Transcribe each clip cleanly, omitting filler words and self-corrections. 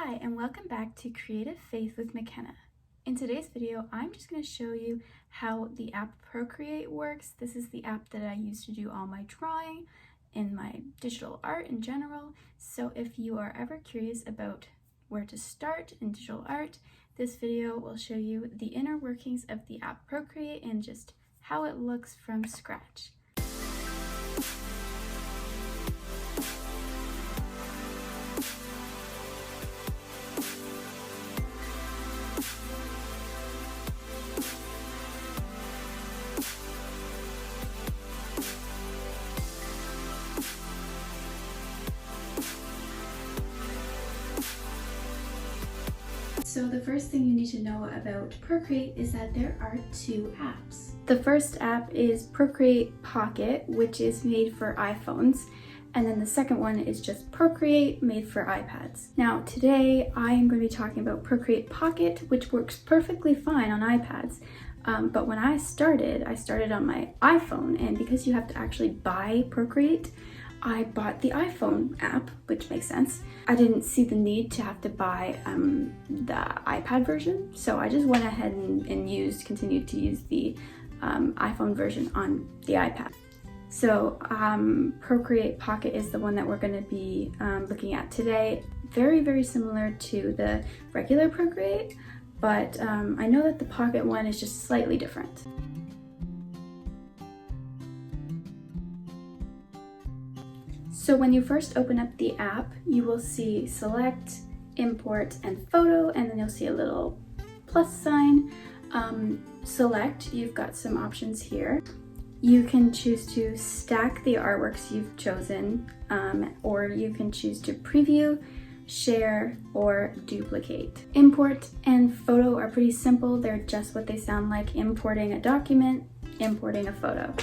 Hi, and welcome back to Creative Faith with McKenna. In today's video, I'm just going to show you how the app Procreate works. This is the app that I use to do all my drawing and my digital art in general. So if you are ever curious about where to start in digital art, this video will show you the inner workings of the app Procreate and just how it looks from scratch. So the first thing you need to know about Procreate is that there are two apps. The first app is Procreate Pocket, which is made for iPhones, and then the second one is just Procreate, made for iPads. Now today I am going to be talking about Procreate Pocket, which works perfectly fine on iPads. But when I started on my iPhone, and because you have to actually buy Procreate, I bought the iPhone app, which makes sense. I didn't see the need to have to buy the iPad version, so I just went ahead and continued to use the iPhone version on the iPad. So Procreate Pocket is the one that we're going to be looking at today. Very, very similar to the regular Procreate, but I know that the Pocket one is just slightly different. So when you first open up the app, you will see Select, Import, and Photo, and then you'll see a little plus sign. Select, you've got some options here. You can choose to stack the artworks you've chosen, or you can choose to preview, share, or duplicate. Import and Photo are pretty simple. They're just what they sound like: importing a document, importing a photo.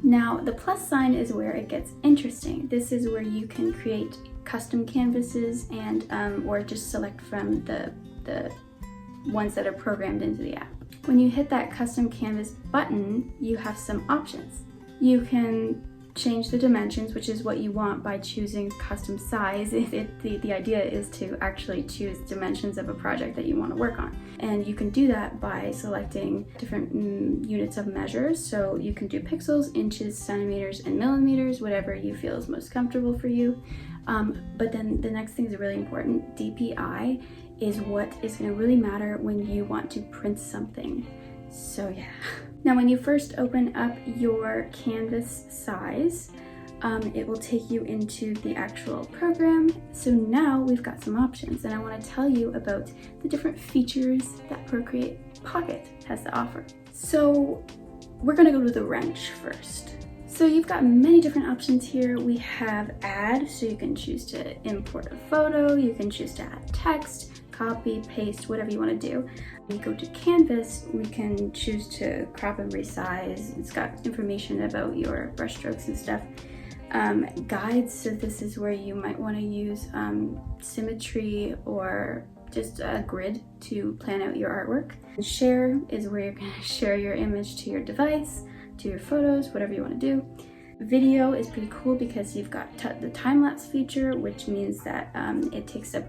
Now, the plus sign is where it gets interesting. This is where you can create custom canvases and or just select from the ones that are programmed into the app. When you hit that custom canvas button, you have some options. You can change the dimensions, which is what you want by choosing custom size. The idea is to actually choose dimensions of a project that you want to work on. And you can do that by selecting different units of measures. So you can do pixels, inches, centimeters, and millimeters, whatever you feel is most comfortable for you. But then the next thing is really important. DPI is what is going to really matter when you want to print something. So yeah. Now when you first open up your canvas size, it will take you into the actual program. So now we've got some options, and I want to tell you about the different features that Procreate Pocket has to offer. So we're going to go to the wrench first. So you've got many different options here. We have add, so you can choose to import a photo, you can choose to add text, copy, paste, whatever you want to do. When you go to canvas, we can choose to crop and resize. It's got information about your brush strokes and stuff. Guides, so this is where you might want to use symmetry or just a grid to plan out your artwork. And share is where you're going to share your image to your device, to your photos, whatever you want to do. Video is pretty cool because you've got the time-lapse feature, which means that it takes a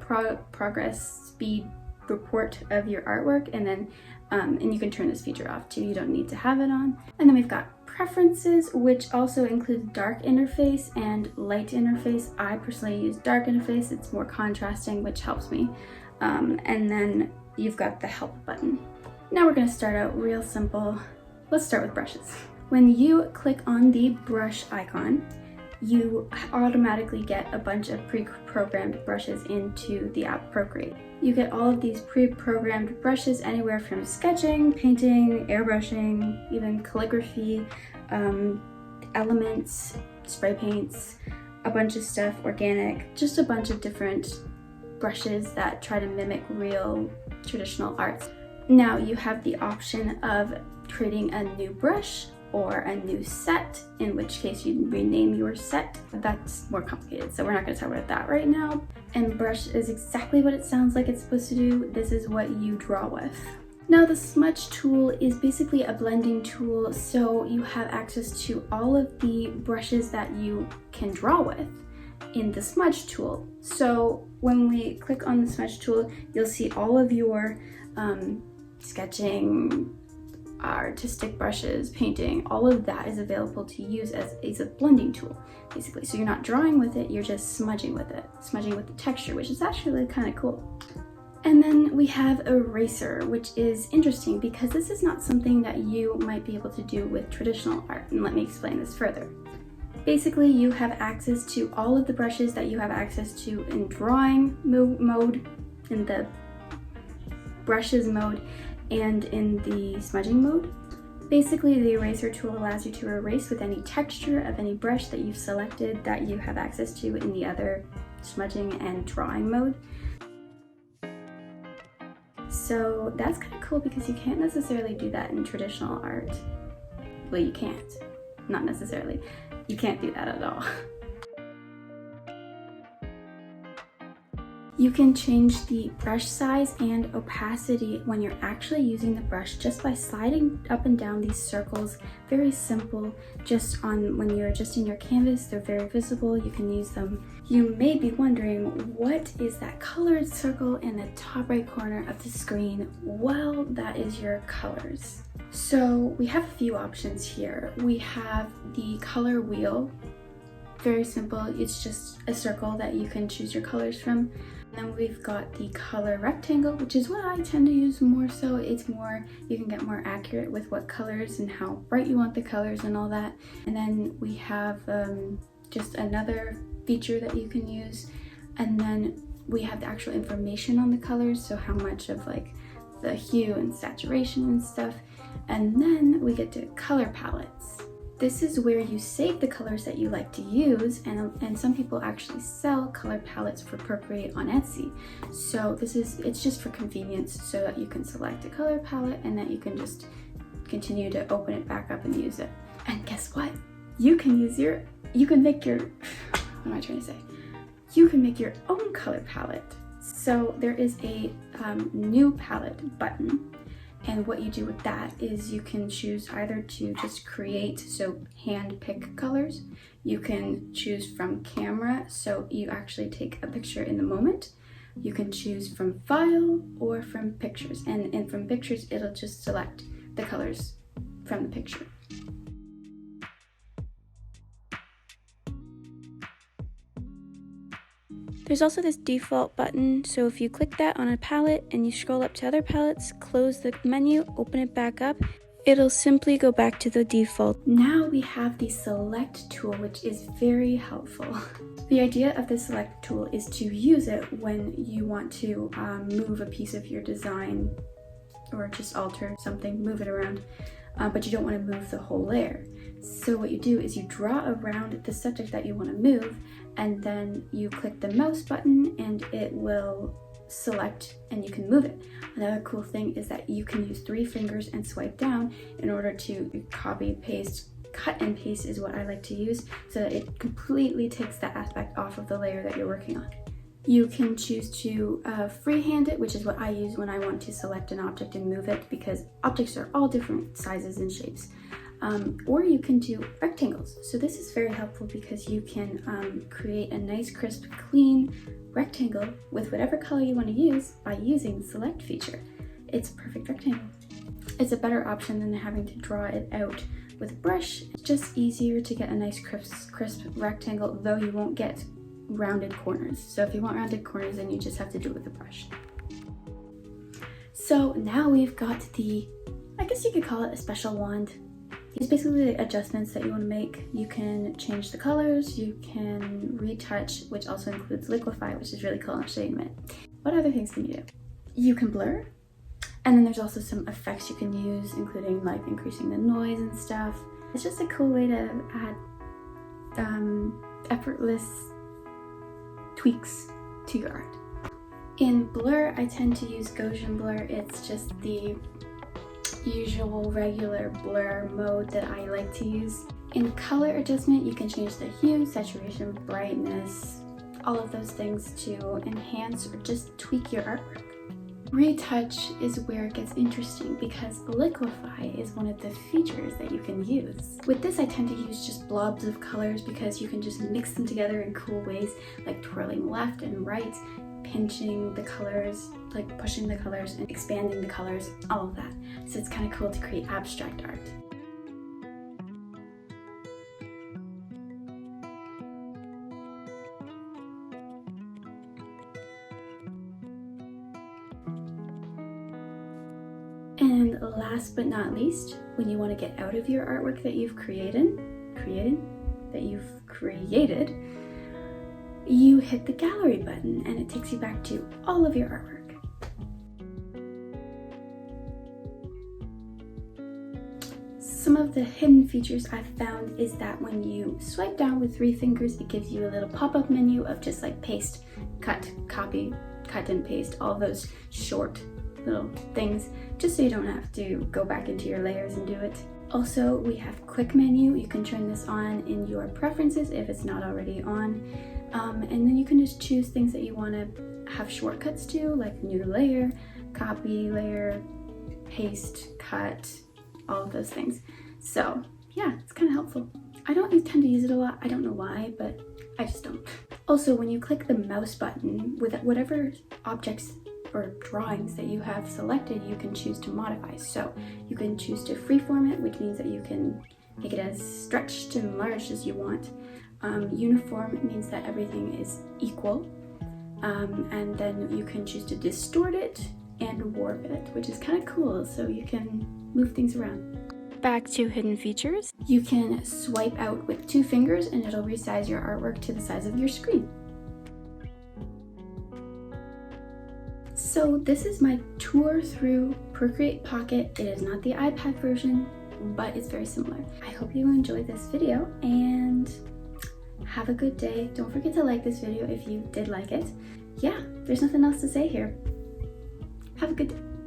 progress speed report of your artwork, and then and you can turn this feature off too. You don't need to have it on. And then we've got preferences, which also include dark interface and light interface. I personally use dark interface. It's more contrasting, which helps me. And then you've got the help button. Now we're going to start out real simple. Let's start with brushes. When you click on the brush icon, you automatically get a bunch of pre-programmed brushes into the app Procreate. You get all of these pre-programmed brushes anywhere from sketching, painting, airbrushing, even calligraphy, elements, spray paints, a bunch of stuff, organic, just a bunch of different brushes that try to mimic real traditional arts. Now you have the option of creating a new brush or a new set, in which case you rename your set. That's more complicated, so we're not going to talk about that right now. And brush is exactly what it sounds like it's supposed to do. This is what you draw with. Now the Smudge tool is basically a blending tool, so you have access to all of the brushes that you can draw with. in the Smudge tool. So when we click on the Smudge tool, you'll see all of your sketching, artistic brushes, painting, all of that is available to use as a blending tool, basically. So you're not drawing with it, you're just smudging with it, smudging with the texture, which is actually kind of cool. And then we have Eraser, which is interesting because this is not something that you might be able to do with traditional art. And let me explain this further. Basically, you have access to all of the brushes that you have access to in drawing mode, in the brushes mode, and in the smudging mode. Basically, the eraser tool allows you to erase with any texture of any brush that you've selected that you have access to in the other smudging and drawing mode. So that's kind of cool because you can't necessarily do that in traditional art. Well, you can't. Not necessarily. You can't do that at all. You can change the brush size and opacity when you're actually using the brush just by sliding up and down these circles. Very simple, just on when you're just in your canvas, they're very visible, you can use them. You may be wondering, what is that colored circle in the top right corner of the screen? Well, that is your colors. So we have a few options here. We have the color wheel. Very simple, it's just a circle that you can choose your colors from. And then we've got the color rectangle, which is what I tend to use more so. It's more, you can get more accurate with what colors and how bright you want the colors and all that. And then we have just another feature that you can use. And then we have the actual information on the colors, so how much of like the hue and saturation and stuff. And then we get to color palettes. This is where you save the colors that you like to use, and some people actually sell color palettes for Procreate on Etsy. So it's just for convenience, so that you can select a color palette and that you can just continue to open it back up and use it. And guess what? You can make your, what am I trying to say? You can make your own color palette. So there is a new palette button. And what you do with that is you can choose either to just create, so hand pick colors. You can choose from camera, so you actually take a picture in the moment. You can choose from file or from pictures. And from pictures, it'll just select the colors from the picture. There's also this default button, so if you click that on a palette and you scroll up to other palettes, close the menu, open it back up, it'll simply go back to the default. Now we have the select tool, which is very helpful. The idea of the select tool is to use it when you want to move a piece of your design or just alter something, move it around, but you don't want to move the whole layer. So what you do is you draw around the subject that you want to move, and then you click the mouse button and it will select and you can move it. Another cool thing is that you can use 3 fingers and swipe down in order to copy, paste, cut and paste is what I like to use, so that it completely takes that aspect off of the layer that you're working on. You can choose to freehand it, which is what I use when I want to select an object and move it, because objects are all different sizes and shapes. Or you can do rectangles. So this is very helpful because you can create a nice, crisp, clean rectangle with whatever color you want to use by using the select feature. It's a perfect rectangle. It's a better option than having to draw it out with a brush. It's just easier to get a nice, crisp rectangle, though you won't get rounded corners. So if you want rounded corners, then you just have to do it with a brush. So now we've got I guess you could call it a special wand. It's basically the adjustments that you want to make. You can change the colors, you can retouch, which also includes liquefy, which is really cool. I'll show you in a minute. What other things can you do? You can blur, and then there's also some effects you can use, including like increasing the noise and stuff. It's just a cool way to add effortless tweaks to your art. In blur, I tend to use Gaussian blur. It's just the usual regular blur mode that I like to use. In color adjustment, you can change the hue, saturation, brightness, all of those things to enhance or just tweak your artwork. Retouch is where it gets interesting because liquify is one of the features that you can use. With this I tend to use just blobs of colors because you can just mix them together in cool ways, like twirling left and right, pinching the colors, like pushing the colors and expanding the colors, all of that. So it's kind of cool to create abstract art. And last but not least, when you want to get out of your artwork that you've created, you hit the gallery button and it takes you back to all of your artwork. Some of the hidden features I've found is that when you swipe down with 3 fingers, it gives you a little pop-up menu of just like paste, cut, copy, cut and paste, all those short little things, just so you don't have to go back into your layers and do it. Also, we have quick menu. You can turn this on in your preferences if it's not already on. And then you can just choose things that you want to have shortcuts to, like new layer, copy layer, paste, cut, all of those things. So yeah, it's kind of helpful. I don't tend to use it a lot. I don't know why, but I just don't. Also, when you click the mouse button, with whatever objects or drawings that you have selected, you can choose to modify. So you can choose to freeform it, which means that you can make it as stretched and enlarged as you want. Uniform means that everything is equal. And then you can choose to distort it and warp it, which is kind of cool, so you can move things around. Back to hidden features. You can swipe out with 2 fingers and it'll resize your artwork to the size of your screen. So this is my tour through Procreate Pocket. It is not the iPad version, but it's very similar. I hope you enjoyed this video and have a good day. Don't forget to like this video if you did like it. Yeah, there's nothing else to say here. Have a good day.